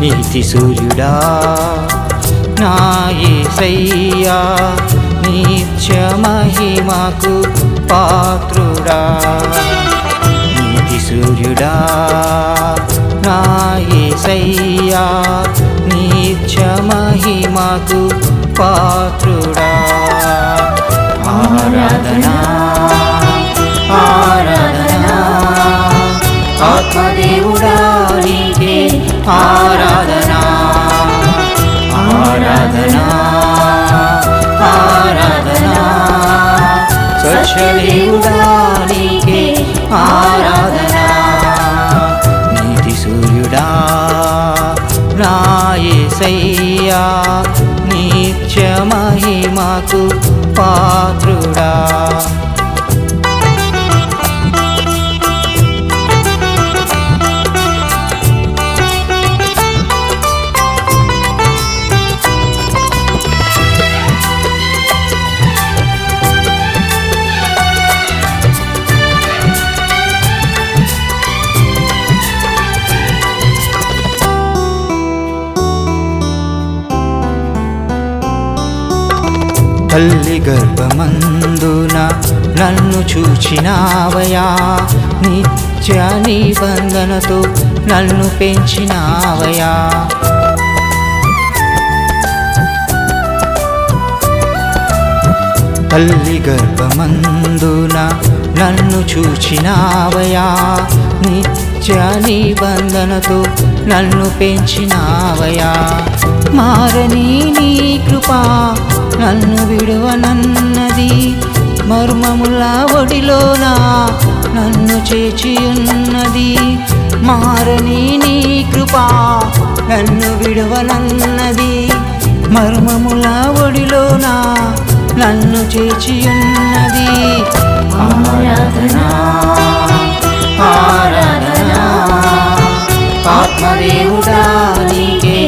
నీతి సూర్యుడా నా యేసయ్యా నిత్య మహిమకు పాత్రుడా నీతి సూర్యుడా నా యేసయ్యా నిత్య మహిమకు పాత్రుడా ఆరాధనా ఆరాధనా ఆత్మదేవుడా నీకే ఆరాధనా ఆరాధనా ఆరాధనా సత్యదేవుడా నీకే ఆరాధనా నీతి సూర్యుడా నా యేసయ్యా నిత్య మహిమకు పాత్రుడా తల్లి గర్భమందున నన్ను చూచినావయా నిత్య నిబంధనతో నన్ను పెంచినావయా తల్లి గర్భమందున నన్ను చూచినావయా నిత్య నిబంధనతో నన్ను పెంచినావయా మారని నీ కృపా నన్ను విడువనన్నది మర్మముల ఒడిలోన నన్ను చేర్చియున్నది మారని నీ కృపా నన్ను విడువనన్నది మర్మముల ఒడిలోన నన్ను చేర్చియున్నది ఆరాధనా ఆరాధనా ఆత్మదేవుడా నీకే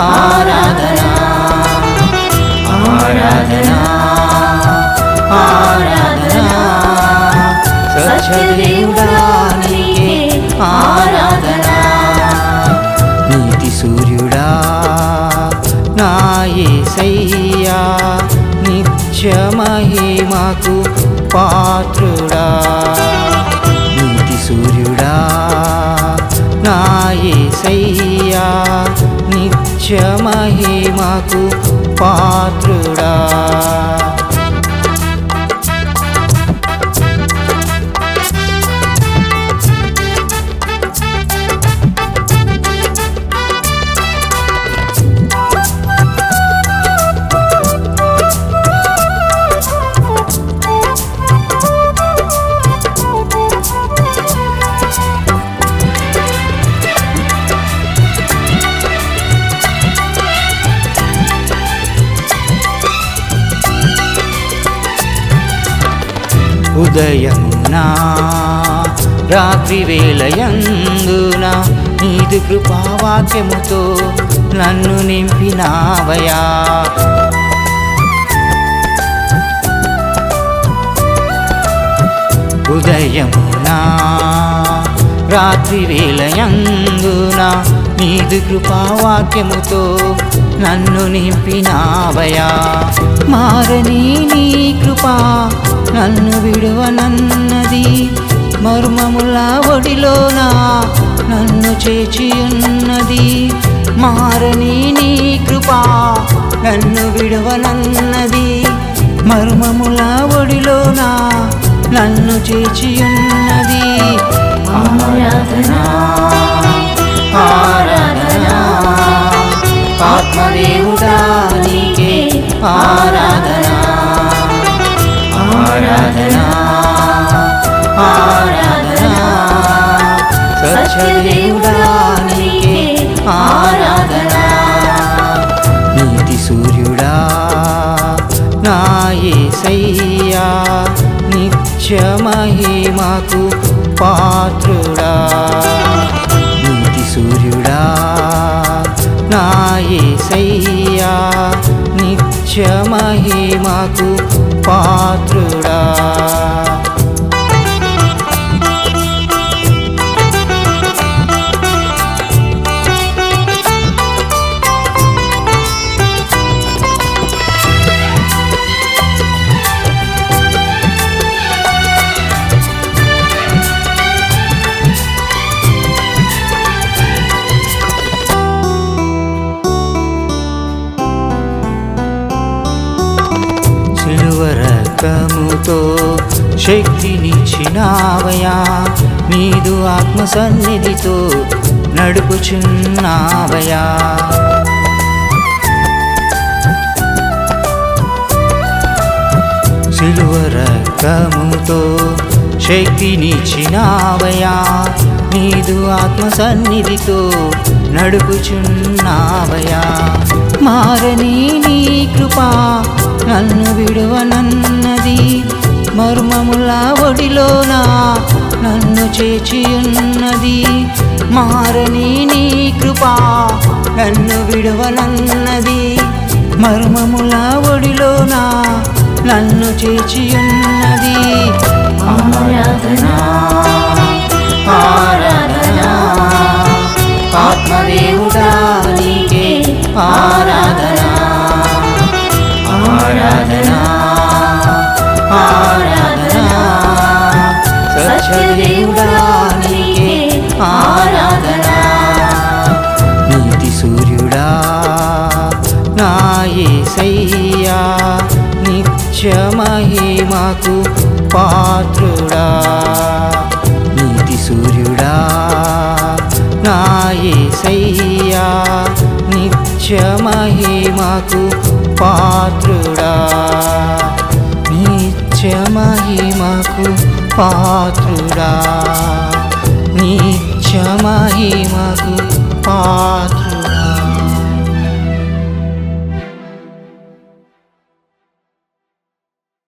ఆరాధనా ఆరాధనా ఆరాధనా సత్యదేవుడా నీకే ఆరాధనా నీతి సూర్యుడా నా యేసయ్యా నిత్య మహిమకు పాత్రుడా నీతి సూర్యుడా నా యేసయ్యా నిత్య మహిమకు పాత్రుడా ఉదయమునా రాత్రి వేళయందున నీదు కృపావాక్యముతో నన్ను నింపినావయా ఉదయమునా రాత్రి వేళయందున నీదు కృపావాక్యముతో నన్ను నింపినావయా మారని నీ కృపా నన్ను విడువనన్నది మర్మముల ఒడిలోన నన్ను చేర్చియున్నది మారని నీ కృపా నన్ను విడువనన్నది మర్మముల ఒడిలోన నన్ను చేర్చియున్నది ఆరాధనా ఆరాధనా ఆత్మదేవుడా నీకే ఆరాధనా ఆరాధనా ఆరాధనా సత్యదేవుడా నీకే ఆరాధనా నీతి సూర్యుడా నా యేసయ్యా నిత్య మహిమకు పాత్రుడా నీతి సూర్యుడా నా యేసయ్యా నిత్య మహిమకు పాత్రుడా రక్తముతో శక్తినిచ్చినావయా, నీదు ఆత్మ సన్నిధితో నడుపుచున్నావయా. సిలువ రక్తముతో శక్తినిచ్చినావయా, నీదు ఆత్మ సన్నిధితో నడుపుచున్నావయా. మారని నీ కృపా నన్ను విడువనన్నది, మర్మముల ఒడిలోన నన్ను చేర్చియున్నది. మారని నీ కృపా నన్ను విడువనన్నది, మర్మముల ఒడిలోన నన్ను చేర్చియున్నది. ఆరాధనా ఆరాధనా ఆత్మదేవుడా నీకే ఆరాధనా. ఆరాధనా ఆరాధనా సత్యదేవుడా నీకే ఆరాధనా. నీతి సూర్యుడా నా యేసయ్యా, నిత్య మహిమకు పాత్రుడా. నీతి సూర్యుడా నా యేసయ్యా, నిత్య మహిమకు పాత్రుడా. నిత్య మహిమకు పాత్రుడా.